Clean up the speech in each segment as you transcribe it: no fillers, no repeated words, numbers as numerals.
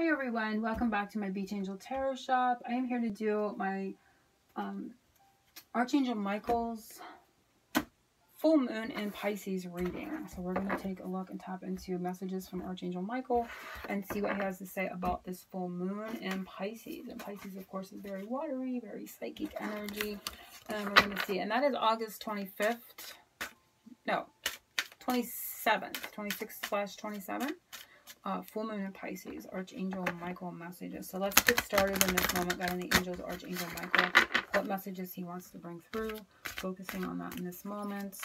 Hi everyone, welcome back to my Beach Angel Tarot Shop. I am here to do my Archangel Michael's full moon in Pisces reading. So we're going to take a look and tap into messages from Archangel Michael and see what he has to say about this full moon in Pisces. And Pisces, of course, is very watery, very psychic energy. And we're going to see, and that is August 25th. No, 27th, 26/27. Full moon in Pisces, Archangel Michael messages. So let's get started in this moment. Guiding the angels, Archangel Michael, what messages he wants to bring through, focusing on that in this moment.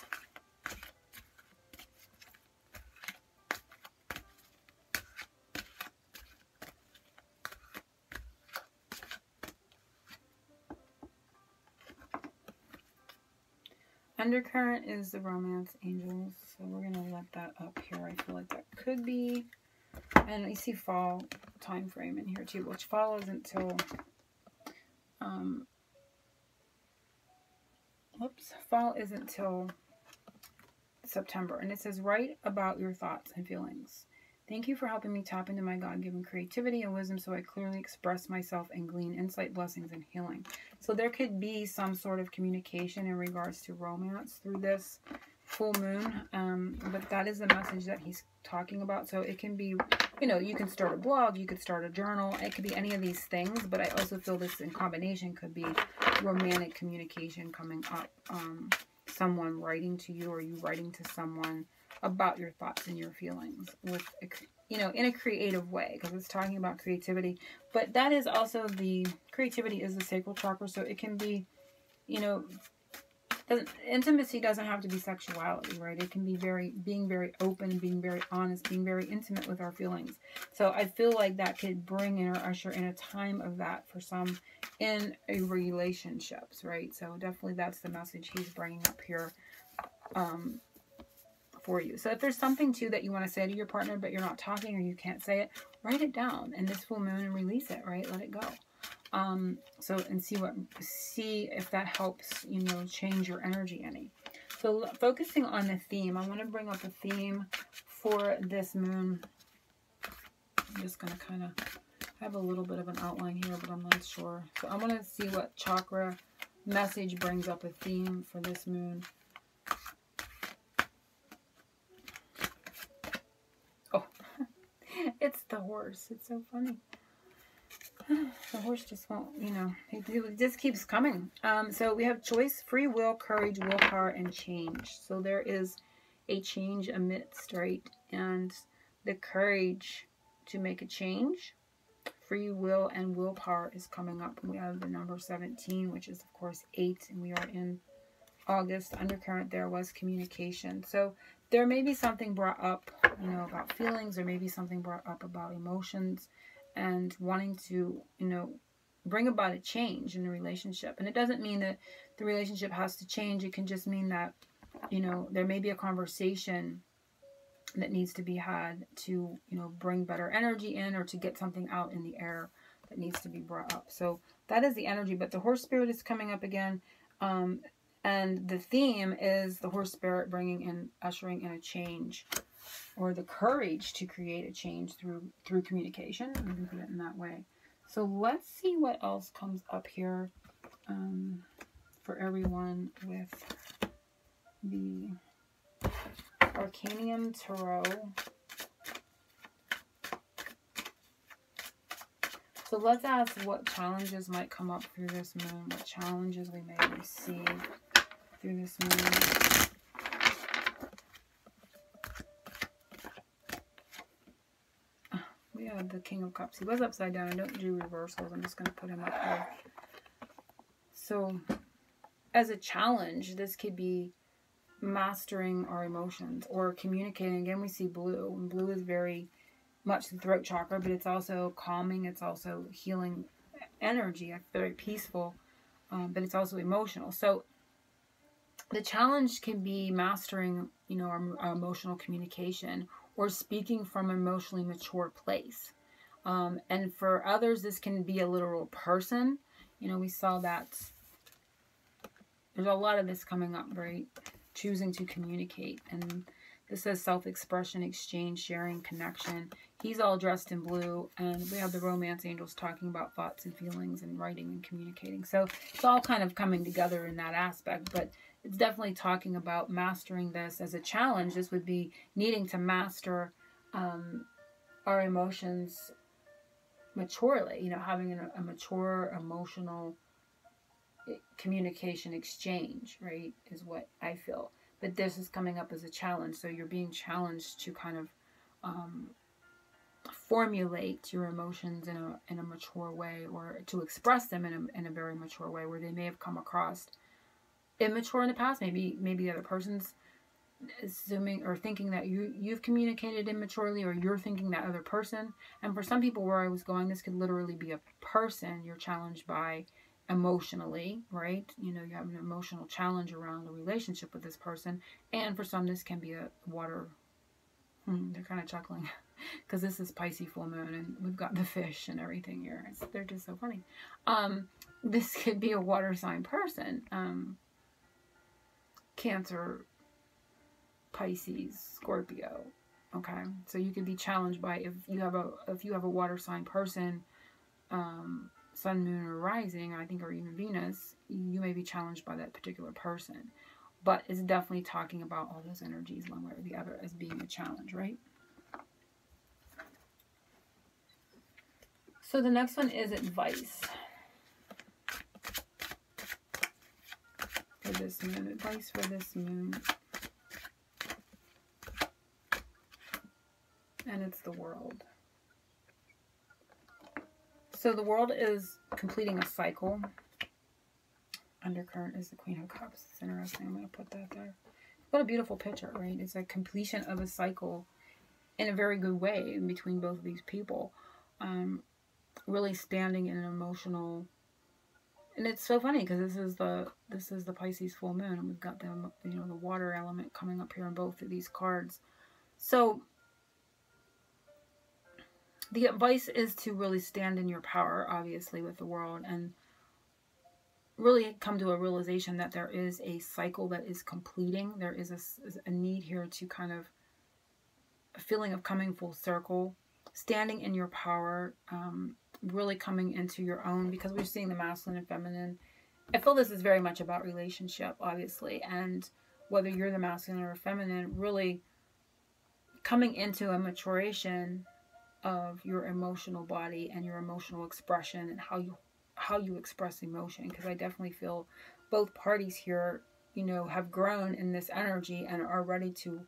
Undercurrent is the romance angels, so we're going to let that up here. I feel like that could be. And I see fall time frame in here too, which fall isn't till fall isn't till September. And it says, write about your thoughts and feelings. Thank you for helping me tap into my God-given creativity and wisdom so I clearly express myself and glean insight, blessings, and healing. So there could be some sort of communication in regards to romance through this full moon, but that is the message that he's talking about. So it can be, you know, you can start a blog, you could start a journal, it could be any of these things, but I also feel this in combination could be romantic communication coming up, someone writing to you or you writing to someone about your thoughts and your feelings with, you know, in a creative way, because it's talking about creativity. But that is also the creativity is the sacral chakra, so it can be, you know, intimacy doesn't have to be sexuality, right? It can be being very open, being very honest, being very intimate with our feelings. So I feel like that could bring in or usher in a time of that for some in a relationships, right? So definitely that's the message he's bringing up here for you. So if there's something too that you want to say to your partner but you're not talking or you can't say it, write it down in this full moon and release it, right? Let it go. So and see if that helps, you know, change your energy any. So focusing on the theme, I want to bring up a theme for this moon. I'm just going to kind of have a little bit of an outline here, but I'm not sure. So I want to see what chakra message brings up a theme for this moon. Oh, it's the horse. It's so funny. The horse just won't, you know, it just keeps coming. So we have choice, free will, courage, willpower, and change. So there is a change amidst, right? And the courage to make a change, free will, and willpower is coming up. We have the number 17, which is, of course, 8, and we are in August. Undercurrent there was communication. So there may be something brought up, you know, about feelings. There may be something brought up about emotions and wanting to, you know, bring about a change in the relationship. And it doesn't mean that the relationship has to change. It can just mean that, you know, there may be a conversation that needs to be had to, you know, bring better energy in or to get something out in the air that needs to be brought up. So that is the energy. But the horse spirit is coming up again. And the theme is the horse spirit bringing in, ushering in a change, or the courage to create a change through communication. You can put it in that way. So let's see what else comes up here for everyone with the Arcanium Tarot. So let's ask what challenges might come up through this moon, what challenges we may receive through this moon. We have the King of Cups. He was upside down. I don't do reversals. I'm just going to put him up here. So as a challenge, this could be mastering our emotions or communicating. Again, we see blue. And blue is very much the throat chakra, but it's also calming. It's also healing energy. Very peaceful, but it's also emotional. So the challenge can be mastering, you know, our emotional communication or speaking from an emotionally mature place. And for others, this can be a literal person. You know, we saw that there's a lot of this coming up, right? Choosing to communicate. And This says self-expression, exchange, sharing, connection. He's all dressed in blue, and we have the romance angels talking about thoughts and feelings and writing and communicating. So it's all kind of coming together in that aspect, but it's definitely talking about mastering this as a challenge. This would be needing to master our emotions maturely, you know, having a mature emotional communication exchange, right, is what I feel. But this is coming up as a challenge. So you're being challenged to kind of formulate your emotions in a mature way, or to express them in a very mature way, where they may have come across immature in the past. Maybe the other person's assuming or thinking that you've communicated immaturely, or you're thinking that other person. And for some people, where I was going, this could literally be a person you're challenged by emotionally, right? You know, you have an emotional challenge around the relationship with this person. And for some, this can be a water. They're kind of chuckling because this is Pisces full moon, and we've got the fish and everything here. They're just so funny. This could be a water sign person. Cancer, Pisces, Scorpio. Okay, so you could be challenged by, if you have a water sign person, sun, moon, or rising, I think, or even Venus, you may be challenged by that particular person. But it's definitely talking about all those energies one way or the other as being a challenge, right? So the next one is advice for this moon. Advice for this moon. And it's the World. So the World is completing a cycle. Undercurrent is the Queen of Cups. It's interesting. I'm going to put that there. What a beautiful picture, right? It's a completion of a cycle in a very good way in between both of these people. Really standing in an emotional, and it's so funny because this is the Pisces full moon, and we've got the, you know, the water element coming up here in both of these cards. So the advice is to really stand in your power, obviously, with the World, and really come to a realization that there is a cycle that is completing. There is a need here to kind of a feeling of coming full circle, standing in your power, really coming into your own, because we're seeing the masculine and feminine. I feel this is very much about relationship, obviously, and whether you're the masculine or feminine, really coming into a maturation of your emotional body and your emotional expression, and how you express emotion. Because I definitely feel both parties here, you know, have grown in this energy and are ready to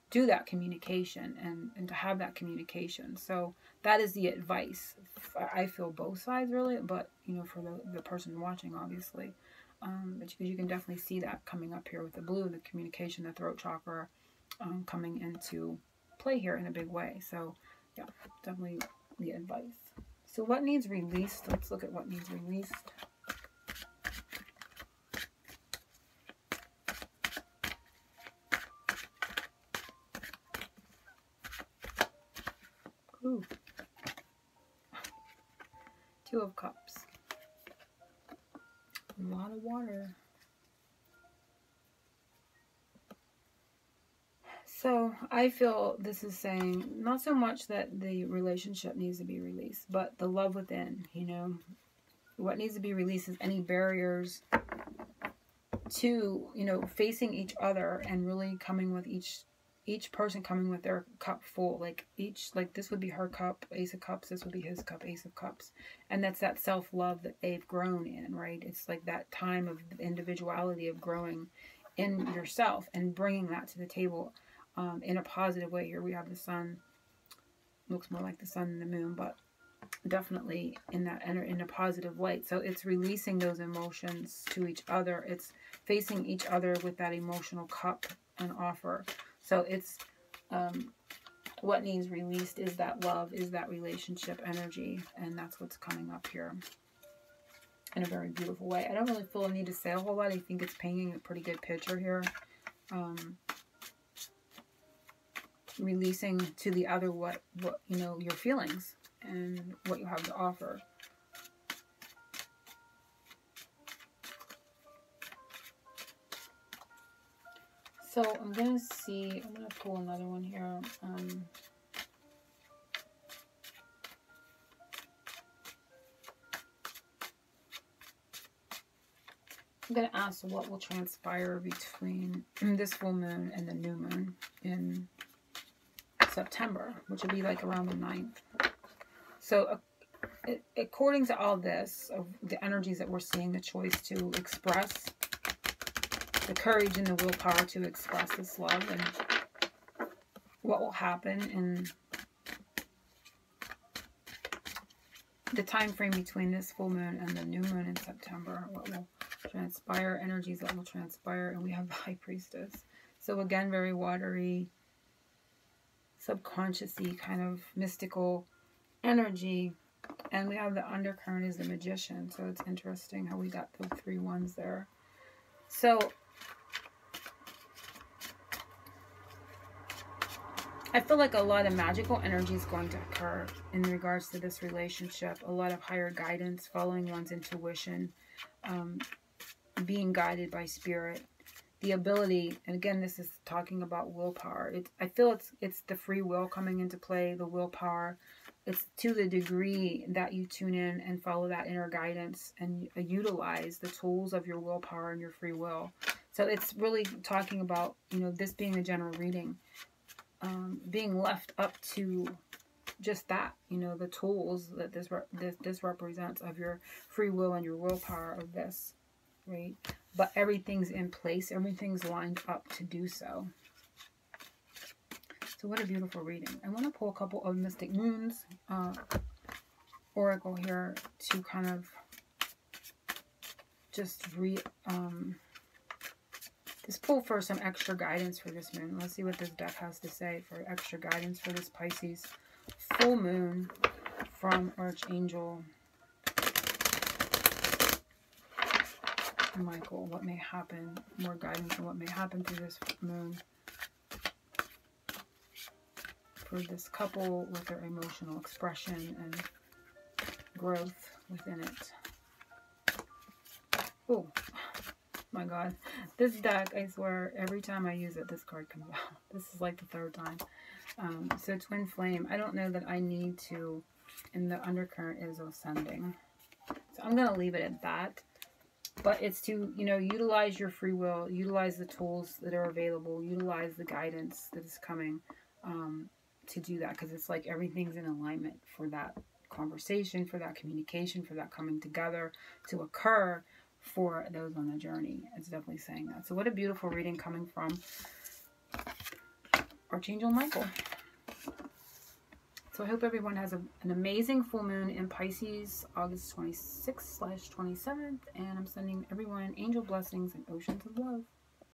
do that communication and to have that communication. So that is the advice. I feel both sides, really, but, you know, for the person watching, obviously. But you can definitely see that coming up here with the blue, the communication, the throat chakra, coming into play here in a big way. So yeah, definitely the advice. So what needs released? Let's look at what needs released. Ooh. Two of Cups. A lot of water. So I feel this is saying not so much that the relationship needs to be released, but the love within, you know. What needs to be released is any barriers to, you know, facing each other and really coming with each person coming with their cup full. Like this would be her cup, Ace of Cups. This would be his cup, Ace of Cups. And that's that self-love that they've grown in, right? It's like that time of individuality, of growing in yourself and bringing that to the table in a positive way. Here we have the sun. Looks more like the sun and the moon, but definitely in a positive light. So it's releasing those emotions to each other. It's facing each other with that emotional cup and offer. So it's what needs released is that love, is that relationship energy, and that's what's coming up here in a very beautiful way. I don't really feel a need to say a whole lot. I think it's painting a pretty good picture here. Releasing to the other what you know, your feelings and what you have to offer. So I'm going to see, I'm going to pull another one here. I'm going to ask what will transpire between this full moon and the new moon in September, which will be like around the 9th. So according to all this, of the energies that we're seeing, the choice to express, the courage and the willpower to express this love, and what will happen in the time frame between this full moon and the new moon in September, what will transpire, energies that will transpire. And we have the High Priestess. So again, very watery, subconscious-y, kind of mystical energy. And we have the undercurrent is the Magician. So it's interesting how we got the 3 ones there. So I feel like a lot of magical energy is going to occur in regards to this relationship. A lot of higher guidance, following one's intuition, being guided by spirit. The ability, and again, this is talking about willpower. I feel it's the free will coming into play, the willpower. It's to the degree that you tune in and follow that inner guidance and utilize the tools of your willpower and your free will. So it's really talking about, you know, this being a general reading. Being left up to just that, you know, the tools that this represents of your free will and your willpower of this, right? But everything's in place, everything's lined up to do so. So what a beautiful reading. I want to pull a couple of Mystic Moons oracle here to kind of just just pull for some extra guidance for this moon. Let's see what this deck has to say for extra guidance for this Pisces full moon from Archangel Michael. What may happen, more guidance on what may happen through this moon for this couple with their emotional expression and growth within it. Oh my god, this deck, I swear, every time I use it, this card comes out. This is like the 3rd time. So Twin Flame, I don't know that I need to, and the undercurrent is ascending. So I'm going to leave it at that. But it's to, you know, utilize your free will, utilize the tools that are available, utilize the guidance that is coming to do that. Because it's like everything's in alignment for that conversation, for that communication, for that coming together to occur for those on the journey. It's definitely saying that. So what a beautiful reading coming from Archangel Michael. So I hope everyone has an amazing full moon in Pisces, August 26th/27th. And I'm sending everyone angel blessings and oceans of love.